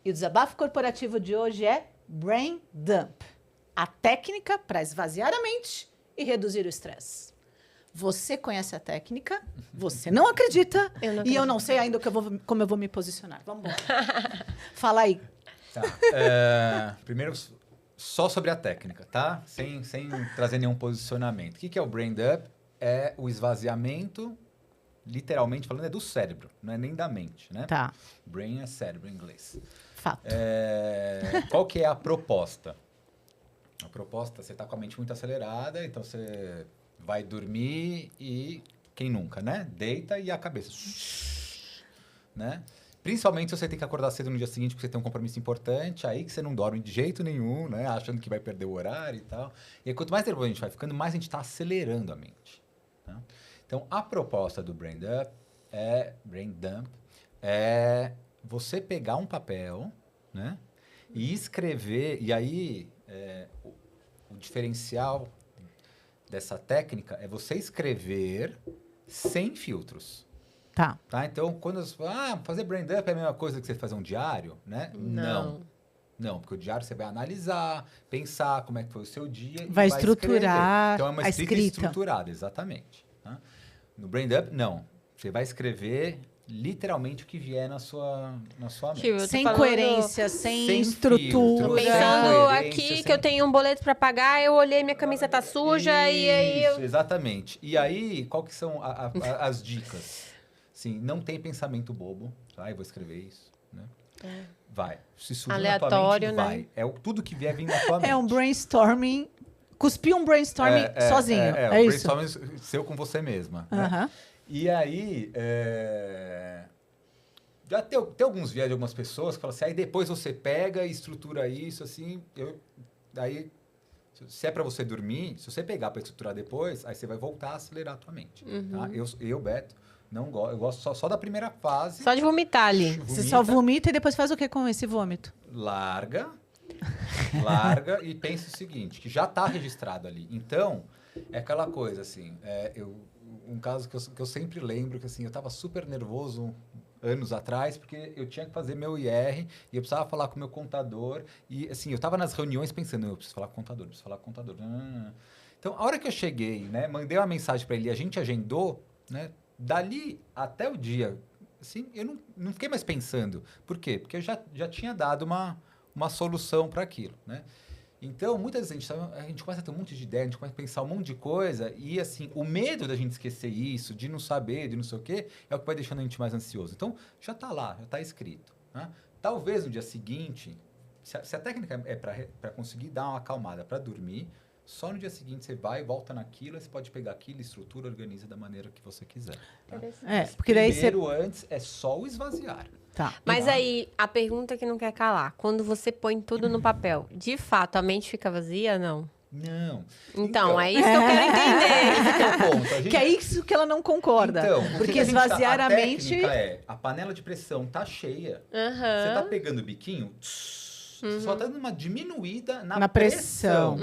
E o desabafo corporativo de hoje é Brain Dump, a técnica para esvaziar a mente e reduzir o estresse. Você conhece a técnica, você não acredita, e eu não sei ainda como eu vou me posicionar. Vamos embora. Fala aí. Tá. Primeiro, só sobre a técnica, tá? Sem trazer nenhum posicionamento. O que é o Brain Dump? É o esvaziamento, literalmente falando, é do cérebro, não é nem da mente, né? Tá. Brain é cérebro em inglês. Fato. Qual que é a proposta? A proposta, você está com a mente muito acelerada, então você vai dormir e, quem nunca, né? Deita e a cabeça, né? Principalmente se você tem que acordar cedo no dia seguinte porque você tem um compromisso importante, aí que você não dorme de jeito nenhum, né? Achando que vai perder o horário e tal. E aí, quanto mais nervoso a gente vai ficando, mais a gente está acelerando a mente. Tá? Então, a proposta do Brain Dump é você pegar um papel, né? E escrever, e aí o diferencial dessa técnica é você escrever sem filtros. Tá. Então, quando você fala, fazer brain dump é a mesma coisa que você fazer um diário, né? Não, porque o diário você vai analisar, pensar como é que foi o seu dia vai e estruturar escrever. Então, é uma a escrita escrita estruturada, exatamente. Tá? No brain dump, não. Você vai escrever literalmente o que vier na sua mente. Sem coerência, sem estrutura. Filtro, Pensando sem aqui que eu tenho um boleto para pagar, eu olhei, minha camisa tá suja e aí eu... Exatamente. E aí, qual que são as dicas? Sim, não tem pensamento bobo. Tá? Eu vou escrever isso, né? Vai. Se surgir Aleatório, na tua né? mente, vai. Tudo que vier vem na tua mente. É um brainstorming. Cuspir um brainstorming sozinho. É um isso. brainstorming seu com você mesma. Né? E aí, já tem alguns viés de algumas pessoas que falam assim, aí depois você pega e estrutura isso, assim, daí, se é para você dormir, se você pegar para estruturar depois, aí você vai voltar a acelerar a tua mente. Tá? Eu, Beto, não gosto, eu gosto só da primeira fase. Só de vomitar ali. Você só vomita e depois faz o que com esse vômito? Larga e pensa o seguinte, que já está registrado ali. Então, é aquela coisa, assim, um caso que eu sempre lembro, que assim, eu estava super nervoso anos atrás, porque eu tinha que fazer meu IR e eu precisava falar com o meu contador. E, assim, eu estava nas reuniões pensando, eu preciso falar com o contador, preciso falar com o contador. Então, a hora que eu cheguei, né, mandei uma mensagem para ele e a gente agendou, né, dali até o dia, assim, eu não fiquei mais pensando. Por quê? Porque eu já tinha dado uma solução para aquilo, né? Então, muitas vezes a gente começa a ter um monte de ideia, a gente começa a pensar um monte de coisa e, assim, o medo da gente esquecer isso, de não saber, de não sei o quê, é o que vai deixando a gente mais ansioso. Então, já está lá, já está escrito. Né? Talvez no dia seguinte, se a técnica é para conseguir dar uma acalmada para dormir, só no dia seguinte você vai, volta naquilo, você pode pegar aquilo, estrutura, organiza da maneira que você quiser. Tá? Porque daí primeiro, antes, é só o esvaziar. Tá. Mas aí, a pergunta que não quer calar. Quando você põe tudo no papel, de fato, a mente fica vazia, não? Não. Então, é isso que eu quero entender. Esse que é o ponto. Que é isso que ela não concorda. Então, porque esvaziar a mente... a panela de pressão tá cheia. Você tá pegando o biquinho, você só tá dando uma diminuída na pressão.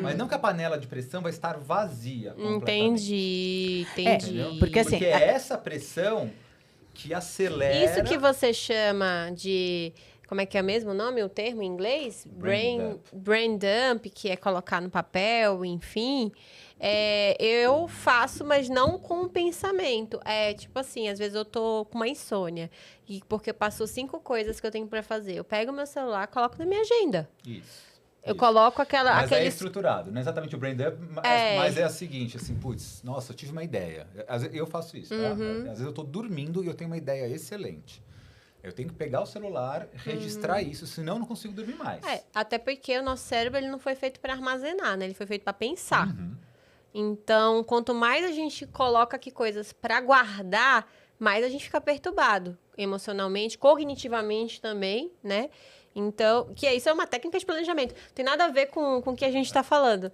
Mas não que a panela de pressão vai estar vazia completamente. Entendi. Porque assim... Porque é essa pressão que acelera... Isso que você chama de... Como é que é mesmo o nome, o termo em inglês? Brain dump, que é colocar no papel, enfim. Eu faço, mas não com pensamento. Tipo assim, às vezes eu tô com uma insônia. Porque passou 5 coisas que eu tenho pra fazer. Eu pego o meu celular, coloco na minha agenda. Isso. Eu coloco Mas é estruturado, não é exatamente o brain dump, mas é a seguinte, assim, putz, nossa, eu tive uma ideia. Eu faço isso, tá? Às vezes eu tô dormindo e eu tenho uma ideia excelente. Eu tenho que pegar o celular, registrar isso, senão eu não consigo dormir mais. Até porque o nosso cérebro ele não foi feito para armazenar, né? Ele foi feito para pensar. Então, quanto mais a gente coloca aqui coisas para guardar, mais a gente fica perturbado emocionalmente, cognitivamente também, né? Então, isso é uma técnica de planejamento. Não tem nada a ver com o que a gente está falando.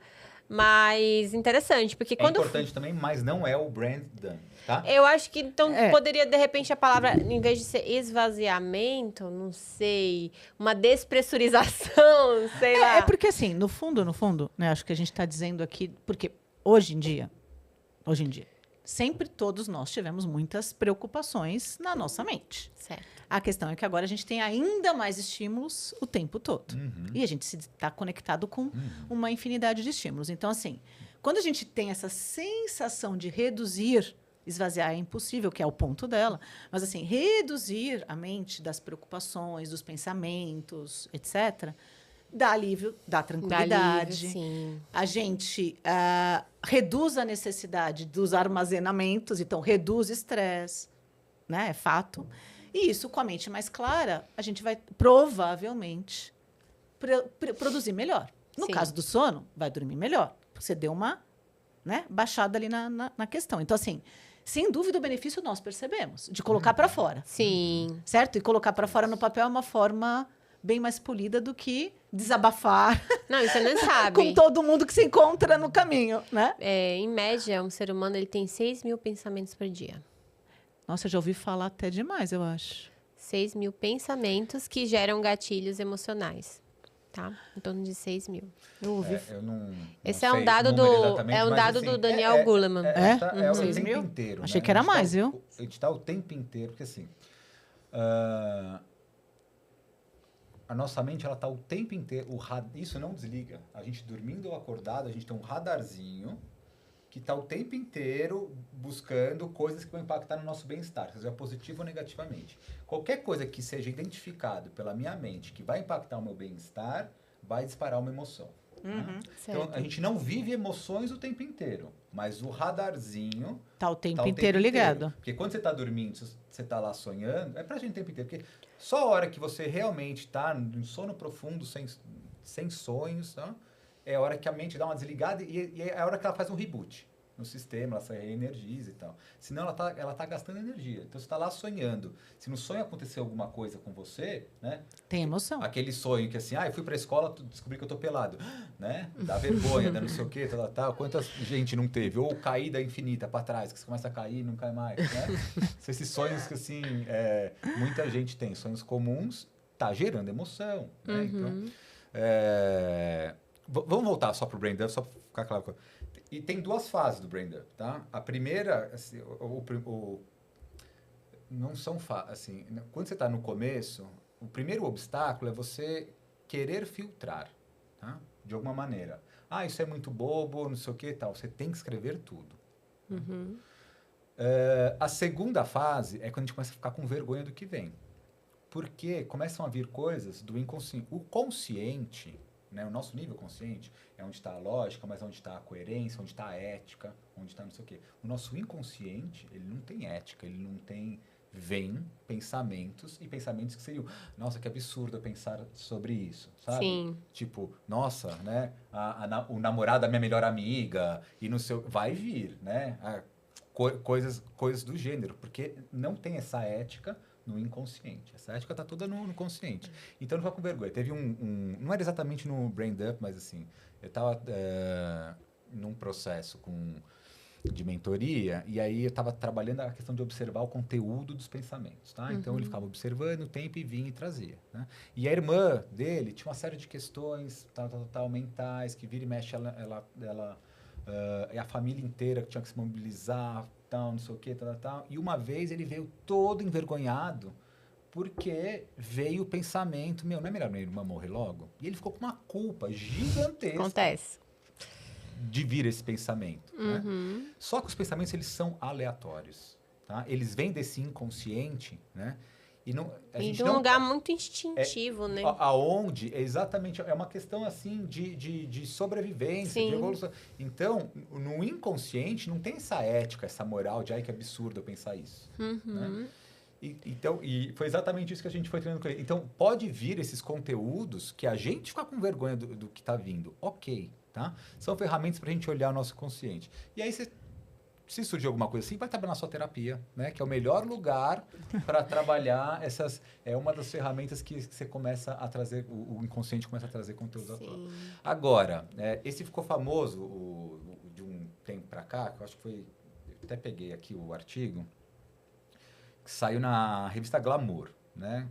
Mas interessante, porque quando... É importante também, mas não é o brain dump, tá? Eu acho que, então, poderia, de repente, a palavra, em vez de ser esvaziamento, não sei, uma despressurização, sei lá. É porque, assim, no fundo, né, acho que a gente está dizendo aqui, porque hoje em dia, Sempre todos nós tivemos muitas preocupações na nossa mente. Certo. A questão é que agora a gente tem ainda mais estímulos o tempo todo. Uhum. E a gente está conectado com uma infinidade de estímulos. Então, assim, quando a gente tem essa sensação de reduzir, esvaziar é impossível, que é o ponto dela, mas, assim, reduzir a mente das preocupações, dos pensamentos, etc., dá alívio, dá tranquilidade. Dá alívio, sim. A gente reduz a necessidade dos armazenamentos, então reduz estresse, né? É fato. E isso, com a mente mais clara, a gente vai provavelmente produzir melhor. No Sim. caso do sono, vai dormir melhor. Você deu uma, né, baixada ali na questão. Então, assim, sem dúvida, o benefício nós percebemos, de colocar para fora. Sim. Certo? E colocar para fora no papel é uma forma bem mais polida do que desabafar Não, isso você não sabe. com todo mundo que se encontra no caminho, né? Em média, um ser humano ele tem 6.000 pensamentos por dia. Nossa, eu já ouvi falar até demais, eu acho. 6.000 pensamentos que geram gatilhos emocionais. Tá? Em torno de 6.000. Eu ouvi. Eu não Esse sei é um dado o número do exatamente, é um mas, dado assim, do Daniel Goleman. É? É o 6 tempo mil? inteiro. Achei né? que era A gente mais, tá viu? A gente está o tempo inteiro, porque assim, a nossa mente, ela está o tempo inteiro, isso não desliga. A gente dormindo ou acordado, a gente tem um radarzinho que está o tempo inteiro buscando coisas que vão impactar no nosso bem-estar, seja positivo ou negativamente. Qualquer coisa que seja identificado pela minha mente que vai impactar o meu bem-estar, vai disparar uma emoção. Né? Então, a gente não vive emoções o tempo inteiro, mas o radarzinho Tá o tempo inteiro ligado. Porque quando você está dormindo, você está lá sonhando, é pra gente o tempo inteiro. Porque só a hora que você realmente está em sono profundo, sem sonhos, tá? É a hora que a mente dá uma desligada e é a hora que ela faz um reboot no sistema, ela se reenergiza e tal. Senão ela tá gastando energia. Então você está lá sonhando. Se no sonho acontecer alguma coisa com você, né? Tem emoção. Aquele sonho que assim, eu fui pra escola, descobri que eu tô pelado, né? Dá vergonha, né? Não sei o quê, tal. Quanta gente não teve? Ou caída infinita pra trás, que você começa a cair e não cai mais, né? São esses sonhos que, assim, muita gente tem. Sonhos comuns, tá gerando emoção, né? Então, vamos voltar só pro Brain Dump, só pra ficar claro. E tem duas fases do Brain Dump, tá? A primeira, assim, não são assim, quando você está no começo, o primeiro obstáculo é você querer filtrar, tá? De alguma maneira. Isso é muito bobo, não sei o que e tal. Você tem que escrever tudo. A segunda fase é quando a gente começa a ficar com vergonha do que vem. Porque começam a vir coisas do inconsciente. O consciente, né, o nosso nível consciente, é onde está a lógica, mas onde está a coerência, onde está a ética, onde está não sei o quê. O nosso inconsciente, ele não tem ética, ele não tem... Vem pensamentos e pensamentos que seriam, nossa, que absurdo eu pensar sobre isso, sabe? Sim. Tipo, nossa, né? O namorado da minha melhor amiga e no seu... Vai vir, né? Coisas do gênero, porque não tem essa ética no inconsciente. Essa ética tá toda no consciente. Então, não vai com vergonha. Teve não era exatamente no Brain Dump, mas assim, eu tava num processo de mentoria, e aí eu estava trabalhando a questão de observar o conteúdo dos pensamentos, tá? Então, ele ficava observando o tempo e vinha e trazia, né? E a irmã dele tinha uma série de questões mentais, que vira e mexe, é a família inteira que tinha que se mobilizar, tal, não sei o quê, tal. E uma vez ele veio todo envergonhado, porque veio o pensamento, não é melhor minha irmã morrer logo? E ele ficou com uma culpa gigantesca. Acontece. De vir esse pensamento. Né? Só que os pensamentos, eles são aleatórios. Tá? Eles vêm desse inconsciente, né? E de um lugar muito instintivo, né? Aonde, exatamente, é uma questão assim de sobrevivência, Sim. de evolução. Então, no inconsciente, não tem essa ética, essa moral de, que absurdo eu pensar isso. Né? E foi exatamente isso que a gente foi treinando com ele. Então, pode vir esses conteúdos que a gente fica com vergonha do que está vindo. Ok. Tá? São ferramentas para a gente olhar o nosso consciente. E aí, se surgir alguma coisa assim, vai trabalhar na sua terapia, né? Que é o melhor lugar para trabalhar essas... É uma das ferramentas que você começa a trazer, o inconsciente começa a trazer conteúdo à tona. Agora, esse ficou famoso de um tempo para cá, que eu acho que foi... Eu até peguei aqui o artigo, que saiu na revista Glamour, né?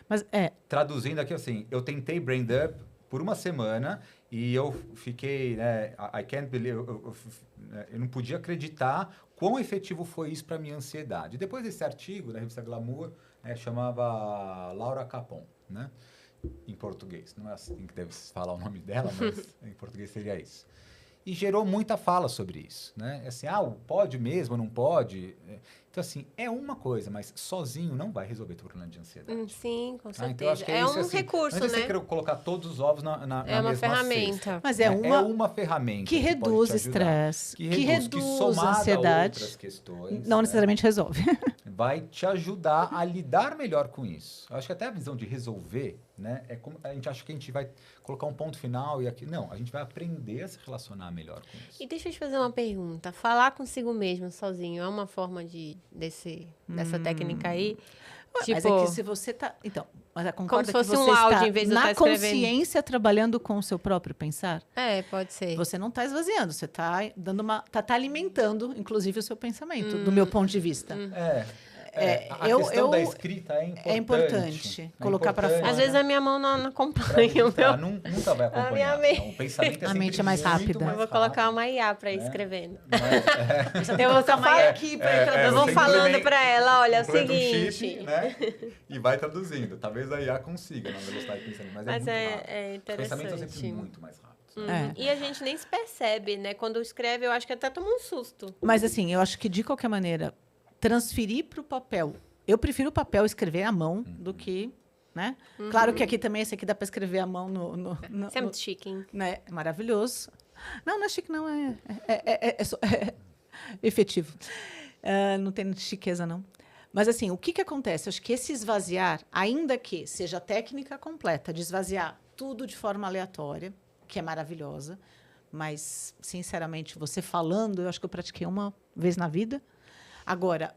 Mas Traduzindo aqui assim, eu tentei Brain Dump por uma semana e eu fiquei, né, I can't believe, eu não podia acreditar quão efetivo foi isso para minha ansiedade. Depois desse artigo, na revista Glamour, chamava Laura Capon, né? Em português. Não é assim que deve falar o nome dela, mas em português seria isso. E gerou muita fala sobre isso, né? Assim, pode mesmo, não pode? Então, assim, é uma coisa, mas sozinho não vai resolver o problema de ansiedade. Sim, com certeza. Então, acho que é um isso, assim, recurso, antes de né? você querer colocar todos os ovos na É uma mesma ferramenta. cesta. Mas É uma ferramenta que pode reduz te ajudar. estresse, Que que reduz a reduz ansiedade. outras questões, Não necessariamente resolve. vai te ajudar a lidar melhor com isso. Eu acho que até a visão de resolver, né? É como a gente acha que a gente vai colocar um ponto final e aqui. Não, a gente vai aprender a se relacionar melhor com isso. E deixa eu te fazer uma pergunta. Falar consigo mesmo, sozinho, é uma forma dessa técnica aí? Tipo, Mas é que se você tá... Então, mas como concorda se que fosse você um áudio está em vez de eu na estar escrevendo. consciência trabalhando com o seu próprio pensar? pode ser. Você não está esvaziando, você está dando tá alimentando, inclusive, o seu pensamento, do meu ponto de vista. A questão da escrita é importante. Colocar pra fora. Às vezes a minha mão não acompanha o meu... Nunca vai acompanhar. minha mente. Não, o pensamento é A sempre mente é mais muito rápida. Eu vou colocar uma IA para ir escrevendo. Mas, Eu vou só falar aqui para eu vou você falando implementa- para ela, olha, é o Completa um seguinte... chip, né? E vai traduzindo. Talvez a IA consiga na velocidade de pensamento, mas Mas é muito rápido. é Os pensamentos são sempre interessante. muito mais rápidos. E a gente nem se percebe, né? Quando escreve, eu acho que até toma um susto. Mas assim, eu acho que de qualquer maneira, transferir para o papel. Eu prefiro o papel escrever à mão do que, né? Claro que aqui também esse aqui dá para escrever à mão no Isso é muito chique, hein? né? É maravilhoso. Não é chique, não. É efetivo. Não tem chiqueza, não. Mas, assim, o que acontece? Eu acho que esse esvaziar, ainda que seja a técnica completa de esvaziar tudo de forma aleatória, que é maravilhosa, mas, sinceramente, você falando, eu acho que eu pratiquei uma vez na vida. Agora,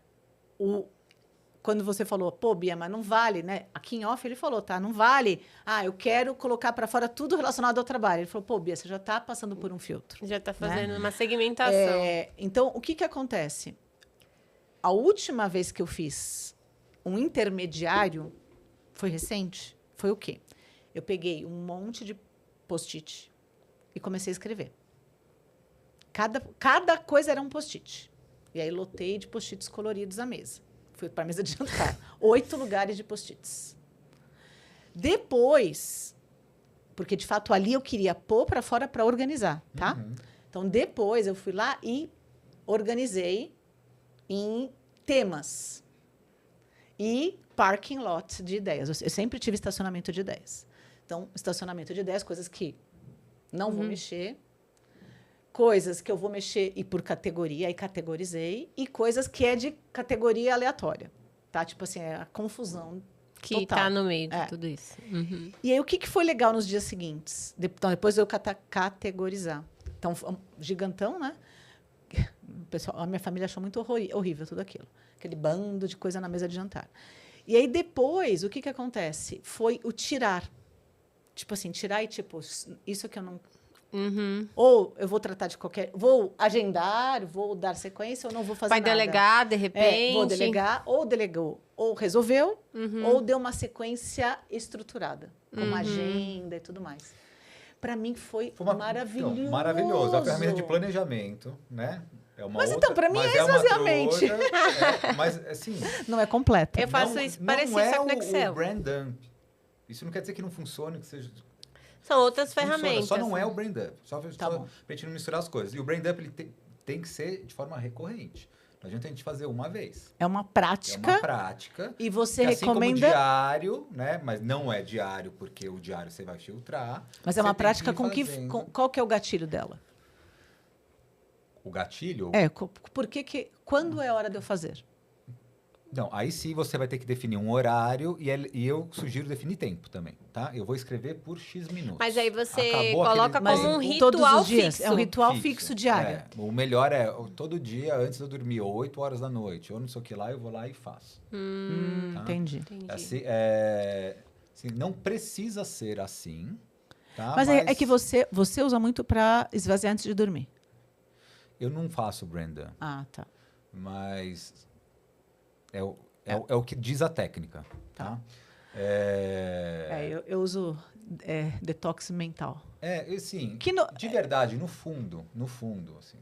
quando você falou, pô, Bia, mas não vale, né? Aqui em off ele falou, tá? Não vale. Eu quero colocar para fora tudo relacionado ao trabalho. Ele falou, pô, Bia, você já está passando por um filtro. Já está fazendo uma segmentação. Então, o que acontece? A última vez que eu fiz um intermediário foi recente. Foi o quê? Eu peguei um monte de post-it e comecei a escrever. Cada coisa era um post-it. E aí lotei de post-its coloridos a mesa. Fui para a mesa de jantar. 8 lugares de post-its. Depois, porque de fato ali eu queria pôr para fora para organizar, tá? Então depois eu fui lá e organizei em temas e parking lot de ideias. Eu sempre tive estacionamento de ideias. Então, estacionamento de ideias, coisas que não vou mexer, coisas que eu vou mexer e por categoria, aí categorizei, e coisas que é de categoria aleatória, tá? Tipo assim, é a confusão Que total. está no meio de tudo isso. E aí, o que foi legal nos dias seguintes? Então, depois eu categorizar. Então, gigantão, né? A minha família achou muito horrível tudo aquilo. Aquele bando de coisa na mesa de jantar. E aí, depois, o que acontece? Foi o tirar. Tipo assim, tirar e tipo, isso que eu não... Ou eu vou tratar de qualquer... Vou agendar, vou dar sequência, ou não vou fazer Vai nada. delegar, de repente. Vou delegar, ou delegou, ou resolveu, ou deu uma sequência estruturada, como agenda e tudo mais. Para mim foi maravilhoso. Então, maravilhoso. A ferramenta de planejamento, né? É uma Mas outra, então, para mim mas é uma esvaziamento. mas, assim... Não é completa. Eu faço isso parecido, só que no Excel. o brain dump. Isso não quer dizer que não funcione, que seja... São outras Funciona, ferramentas. só não é o brain dump. Só Tá pra bom. gente não misturar as coisas. E o brain dump ele tem que ser de forma recorrente. Não adianta a gente fazer uma vez. É uma É prática. uma prática. E você Que assim como recomenda... diário, né? Mas não é diário, porque o diário você vai filtrar. Mas é Você uma tem prática ir fazendo. qual que é o gatilho dela? O gatilho? Quando é a hora de eu fazer? Não, aí sim você vai ter que definir um horário e eu sugiro definir tempo também, tá? Eu vou escrever por X minutos. Mas aí você Acabou coloca aquele- como um Mas ritual todos os dias? fixo. É um ritual fixo diário. O melhor é todo dia, antes de eu dormir, 8 horas da noite, ou não sei o que lá, eu vou lá e faço. Tá? Entendi. Entendi. Assim, não precisa ser assim, tá? Mas é que você usa muito para esvaziar antes de dormir. Eu não faço, Brenda, Ah, tá. mas é o que diz a técnica, tá? Eu uso detox mental. Assim, Que de verdade, no fundo, assim,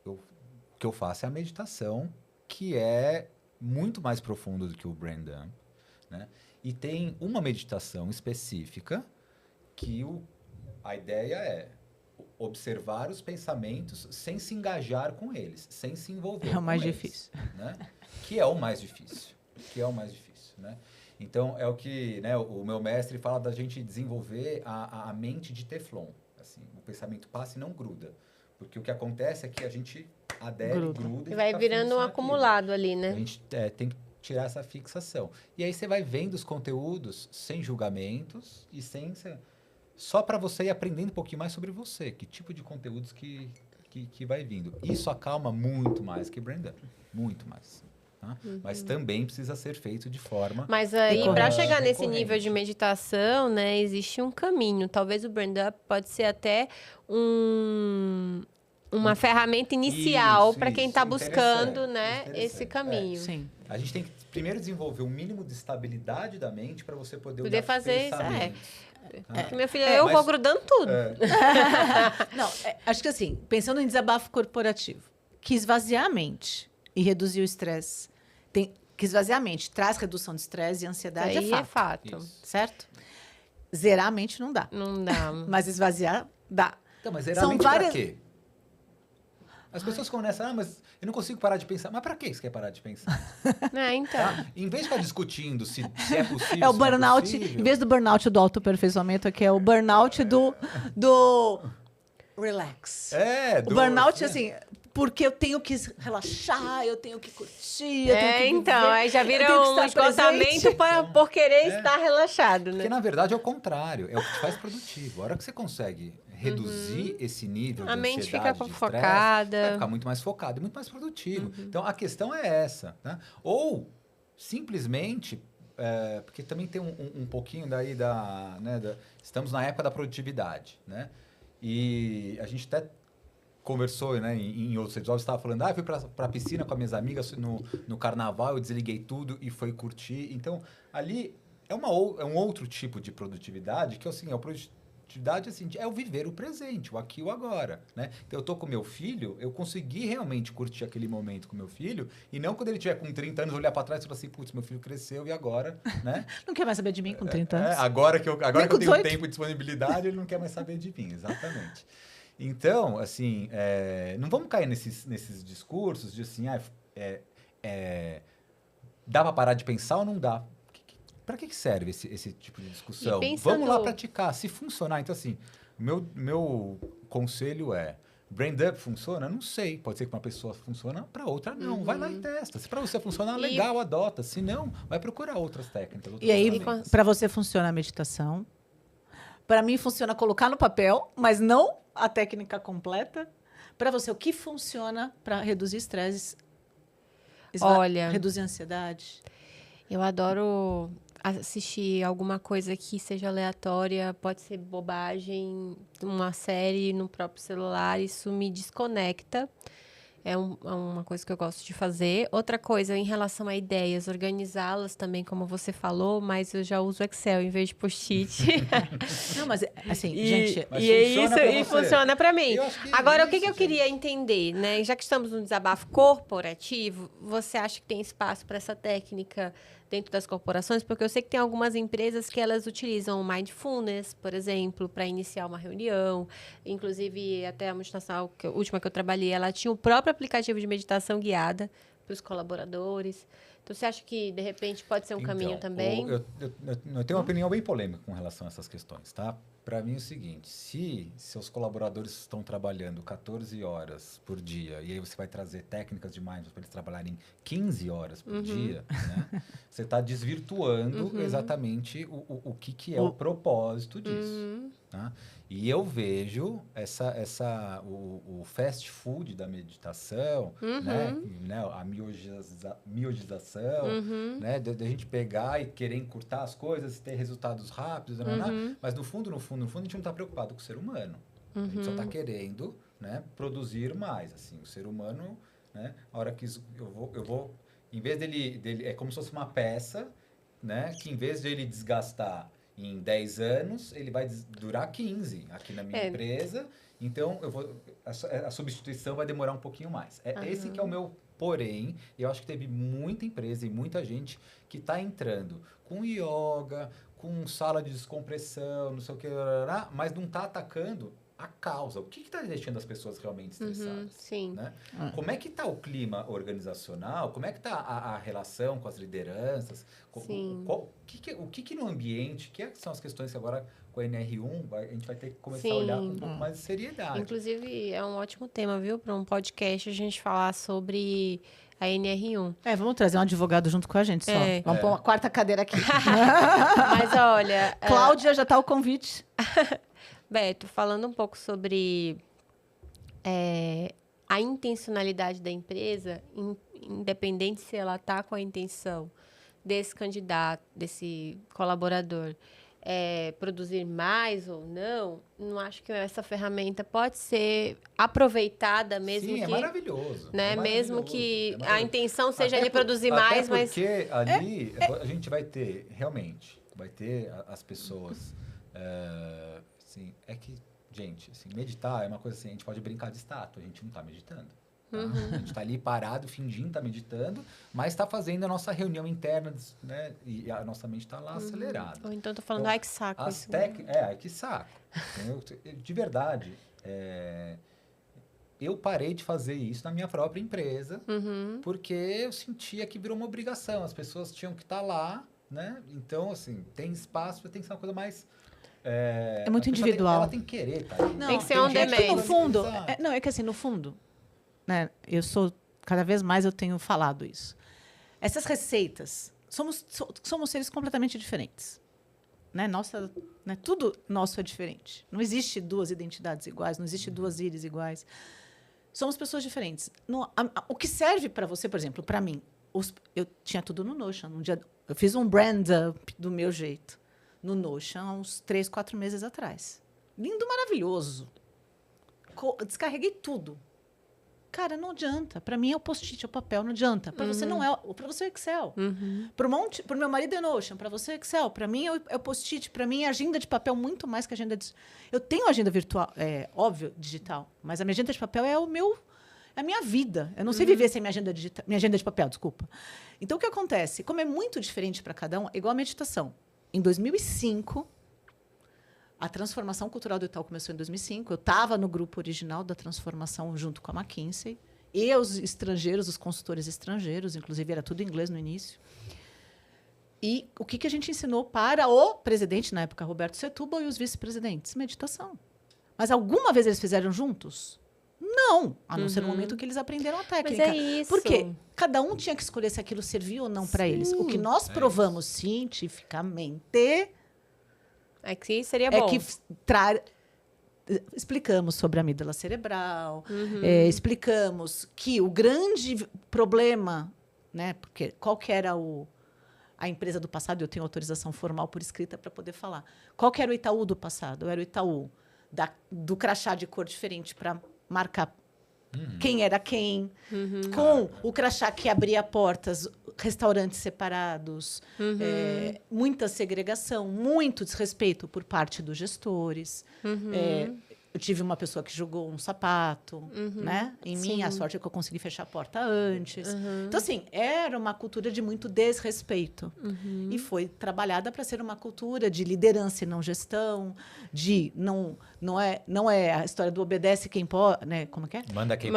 o que eu faço é a meditação, que é muito mais profundo do que o brain dump, né? E tem uma meditação específica que a ideia é observar os pensamentos sem se engajar com eles, sem se envolver É o mais com eles, difícil. né? Que é o mais difícil. Né? Então, é o que, né, o meu mestre fala da gente desenvolver a mente de Teflon. Assim, o pensamento passa e não gruda. Porque o que acontece é que a gente adere, gruda e vai fica virando fixo um naquilo. acumulado ali, né? A gente tem que tirar essa fixação. E aí você vai vendo os conteúdos sem julgamentos e só para você ir aprendendo um pouquinho mais sobre você. Que tipo de conteúdos que vai vindo. Isso acalma muito mais que Brain Dump. Muito mais. Tá? Mas também precisa ser feito de forma... Mas aí, para chegar nesse recorrente. nível de meditação, né, existe um caminho. Talvez o Brain Dump pode ser até uma ferramenta inicial para quem está buscando, né, esse caminho. Sim. A gente tem que primeiro desenvolver o mínimo de estabilidade da mente para você poder olhar fazer os isso, pensamentos. Porque, meu filho, eu vou grudando tudo. Não, acho que assim, pensando em desabafo corporativo, que esvaziar a mente e reduzir o estresse, que esvaziar a mente traz redução de estresse e ansiedade, Aí é fato. Isso. certo? Zerar a mente não dá. Não dá. Mas esvaziar, dá. Então, mas zerar a São mente várias... pra quê? As pessoas ficam nessa, mas eu não consigo parar de pensar. Mas pra que você quer parar de pensar? Então. Tá? Em vez de ficar discutindo se é possível, É o se não é burnout, possível, em vez do burnout do autoaperfeiçoamento, aqui é o burnout do relax. O burnout, assim, porque eu tenho que relaxar, eu tenho que curtir, eu tenho que viver, Então, aí já eu vira tenho que um estar presente. esgotamento por querer estar relaxado, né? Porque, na verdade, é o contrário. É o que te faz produtivo. A hora que você consegue reduzir esse nível de A mente ansiedade, fica de focada. estresse, vai ficar muito mais focado e muito mais produtivo. Então, a questão é essa. Né? Ou, simplesmente... porque também tem um pouquinho daí estamos na época da produtividade, né? E a gente até conversou, né, em outros episódios, estava falando, eu fui para a piscina com as minhas amigas no carnaval, eu desliguei tudo e fui curtir. Então, ali é um outro tipo de produtividade, que assim, a produtividade assim, é o viver o presente, o aqui e o agora, né? Então, eu tô com meu filho, eu consegui realmente curtir aquele momento com meu filho, e não quando ele tiver com 30 anos, olhar para trás e falar assim, putz, meu filho cresceu e agora, né? Não quer mais saber de mim com 30 anos. Agora que eu tenho 18. tempo e disponibilidade, ele não quer mais saber de mim, exatamente. Então, assim, não vamos cair nesses discursos de assim, dá para parar de pensar ou não dá? Para que serve esse tipo de discussão? Vamos lá praticar. Se funcionar, então assim, meu conselho é, brain dump funciona? Não sei. Pode ser que uma pessoa funciona, para outra não. Vai lá e testa. Se para você funcionar, legal, adota. Se não, vai procurar outras técnicas. E aí, para você funciona a meditação. Para mim funciona colocar no papel, mas não a técnica completa. Para você, o que funciona para reduzir estresse? Olha, reduzir a ansiedade? Eu adoro assistir alguma coisa que seja aleatória, pode ser bobagem, uma série no próprio celular, isso me desconecta. É uma coisa que eu gosto de fazer. Outra coisa, em relação a ideias, organizá-las também, como você falou, mas eu já uso Excel em vez de post-it. Não, mas assim, gente... Mas e é isso, e funciona para mim. Agora, o que eu queria entender, né? Já que estamos no desabafo corporativo, você acha que tem espaço para essa técnica dentro das corporações? Porque eu sei que tem algumas empresas que elas utilizam o Mindfulness, por exemplo, para iniciar uma reunião. Inclusive, até a multinacional, última que eu trabalhei, ela tinha o próprio aplicativo de meditação guiada para os colaboradores. Então, você acha que, de repente, pode ser um caminho também? Eu tenho uma opinião bem polêmica com relação a essas questões, tá? Para mim é o seguinte, se seus colaboradores estão trabalhando 14 horas por dia, e aí você vai trazer técnicas de mindfulness para eles trabalharem 15 horas por dia, né? Você está desvirtuando exatamente o que é o propósito disso. Tá? E eu vejo o fast food da meditação, né? A miogização, né? Da gente pegar e querer encurtar as coisas, ter resultados rápidos, mas no fundo, a gente não está preocupado com o ser humano. A gente só está querendo, né, produzir mais. Assim, o ser humano, né, a hora que eu vou em vez dele é como se fosse uma peça né, que em vez de ele desgastar em 10 anos, ele vai durar 15 aqui na minha empresa. Então, a substituição vai demorar um pouquinho mais. Esse que é o meu porém. Eu acho que teve muita empresa e muita gente que está entrando com yoga, com sala de descompressão, não sei o que, mas não está atacando a causa. O que está deixando as pessoas realmente estressadas? Sim. Né? Como é que está o clima organizacional? Como é que está a relação com as lideranças? Sim. O que no ambiente, que são as questões que agora com a NR1 a gente vai ter que começar a olhar com um pouco mais de seriedade. Inclusive, é um ótimo tema, viu? Para um podcast a gente falar sobre a NR1. Vamos trazer um advogado junto com a gente só. Vamos pôr uma quarta cadeira aqui. Mas olha... Cláudia, já está o convite. Beto, falando um pouco sobre a intencionalidade da empresa, independente se ela está com a intenção desse candidato, desse colaborador, produzir mais ou não acho que essa ferramenta pode ser aproveitada mesmo que... Sim, é maravilhoso. Né? Mesmo que a intenção seja até ali produzir mais, mas... porque ali a gente vai ter, realmente, as pessoas... assim, gente, assim, meditar é uma coisa assim, a gente pode brincar de estátua, a gente não está meditando. Tá? A gente está ali parado, fingindo estar meditando, mas está fazendo a nossa reunião interna, né? E a nossa mente está lá acelerada. Ou então tô falando, ai que saco isso. Ai que saco. De verdade, eu parei de fazer isso na minha própria empresa, porque eu sentia que virou uma obrigação. As pessoas tinham que estar lá, né? Então, assim, tem espaço, tem que ser uma coisa mais... É muito individual. Ela tem que querer, tá? Tem que ser um demanda. No fundo, é que assim, no fundo, né, cada vez mais eu tenho falado isso. Essas receitas, somos seres completamente diferentes. Né? Tudo nosso é diferente. Não existe duas identidades iguais, não existe duas íris iguais. Somos pessoas diferentes. O que serve para você, por exemplo, para mim, eu tinha tudo no Notion. Eu fiz um brand up do meu jeito no Notion há uns 3, 4 meses atrás. Lindo, maravilhoso. Descarreguei tudo. Cara, não adianta. Para mim é o post-it, é o papel, não adianta. Para você não é. Para você é Excel. Para o meu marido é Notion, para você é Excel. Para mim é o post-it, para mim é agenda de papel muito mais que agenda de... Eu tenho agenda virtual, óbvio, digital, mas a minha agenda de papel é a minha vida. Eu não sei viver sem minha agenda de papel, desculpa. Então o que acontece? Como é muito diferente para cada um, é igual a meditação. Em 2005, a transformação cultural do Itaú começou em 2005. Eu estava no grupo original da transformação junto com a McKinsey. E os estrangeiros, os consultores estrangeiros, inclusive era tudo em inglês no início. E o que a gente ensinou para o presidente, na época, Roberto Setúbal, e os vice-presidentes? Meditação. Mas alguma vez eles fizeram juntos? Não, a não ser no momento que eles aprenderam a técnica. Mas é isso. Porque cada um tinha que escolher se aquilo servia ou não para eles. O que nós provamos cientificamente seria bom. Explicamos sobre a amígdala cerebral, explicamos que o grande problema, né, porque qual que era a empresa do passado, eu tenho autorização formal por escrita para poder falar. Qual que era o Itaú do passado? Era o Itaú do crachá de cor diferente para marcar quem era quem, com o crachá que abria portas, restaurantes separados, muita segregação, muito desrespeito por parte dos gestores. Eu tive uma pessoa que jogou um sapato, né? Em mim, a sorte é que eu consegui fechar a porta antes. Então, assim, era uma cultura de muito desrespeito. E foi trabalhada para ser uma cultura de liderança e não gestão, não é a história do obedece quem pode, né? Como é que é? Manda quem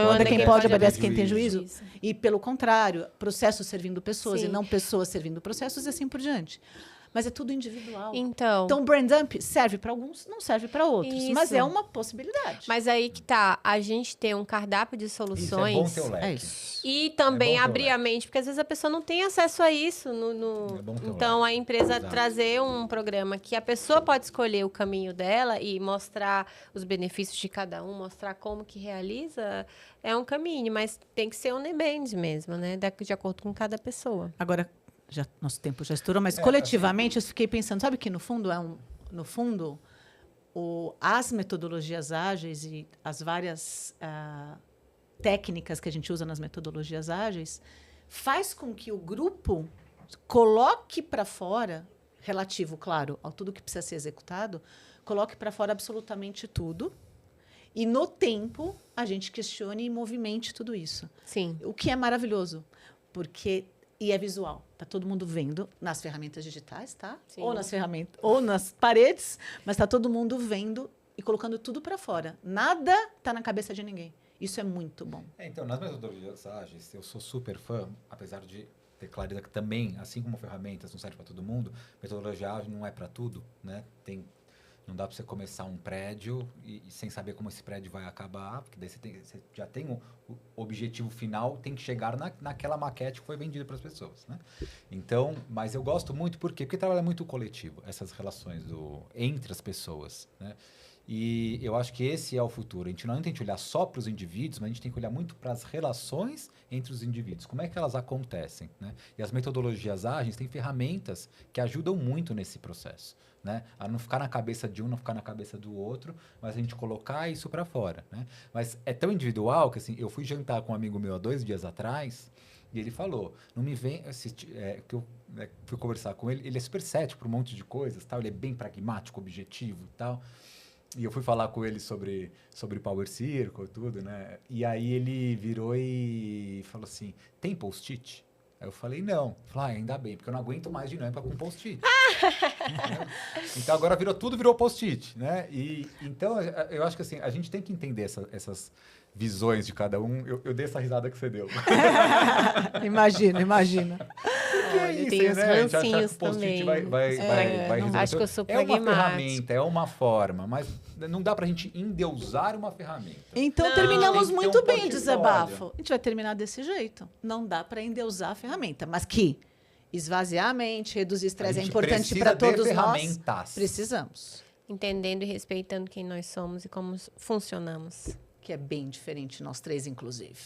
pode, obedece quem tem juízo. E, pelo contrário, processos servindo pessoas e não pessoas servindo processos e assim por diante. Mas é tudo individual. Então, brand dump serve para alguns, não serve para outros. Isso. Mas é uma possibilidade. Mas aí que tá, a gente tem um cardápio de soluções. Isso, é bom ter o leque. E também abrir a mente, porque às vezes a pessoa não tem acesso a isso. Então, a empresa trazer um programa que a pessoa pode escolher o caminho dela e mostrar os benefícios de cada um, mostrar como que realiza, é um caminho. Mas tem que ser on demand mesmo, né? De acordo com cada pessoa. Agora, nosso tempo já estourou, mas coletivamente eu fiquei pensando, sabe que no fundo as metodologias ágeis e as várias técnicas que a gente usa nas metodologias ágeis faz com que o grupo coloque para fora, relativo, claro, ao tudo que precisa ser executado, coloque para fora absolutamente tudo. E no tempo, a gente questione e movimente tudo isso. Sim. O que é maravilhoso, porque e é visual. Tá todo mundo vendo nas ferramentas digitais, tá? Sim. Ou nas ferramentas, ou nas paredes, mas tá todo mundo vendo e colocando tudo para fora. Nada tá na cabeça de ninguém. Isso é muito bom. Então, nas metodologias ágeis, eu sou super fã, apesar de ter clareza que também, assim como ferramentas não servem para todo mundo, metodologia ágil não é para tudo, né? Não dá para você começar um prédio e sem saber como esse prédio vai acabar, porque daí você já tem o objetivo final, tem que chegar naquela maquete que foi vendida para as pessoas, né? Então, mas eu gosto muito, por quê? Porque trabalha muito o coletivo, essas relações entre as pessoas, né? E eu acho que esse é o futuro. A gente não tem que olhar só para os indivíduos, mas a gente tem que olhar muito para as relações entre os indivíduos. Como é que elas acontecem, né? E as metodologias ágeis têm ferramentas que ajudam muito nesse processo, né? A não ficar na cabeça de um, não ficar na cabeça do outro, mas a gente colocar isso para fora, né? Mas é tão individual que, assim, eu fui jantar com um amigo meu há 2 dias atrás e ele falou, não me vem... que eu fui conversar com ele, ele é super cético para um monte de coisas, tal, ele é bem pragmático, objetivo e tal. E eu fui falar com ele sobre Power Circle e tudo, né? E aí ele virou e falou assim, tem post-it? Aí eu falei, não. Ele falou, ainda bem, porque eu não aguento mais dinâmica com post-it. Então agora virou post-it, né? E então eu acho que assim, a gente tem que entender essas visões de cada um. Eu dei essa risada que você deu. Imagina. Olha, tem os rancinhos também. Vai resolver. Acho que eu sou É uma pragmática. ferramenta, é uma forma, mas não dá pra gente endeusar uma ferramenta. Então, Não. terminamos Tem que ter muito um bem o portfólio. desabafo. A gente vai terminar desse jeito. Não dá para endeusar a ferramenta, mas que esvaziar a mente, reduzir estresse é importante para todos nós. Precisamos. Entendendo e respeitando quem nós somos e como funcionamos. Que é bem diferente, nós três, inclusive.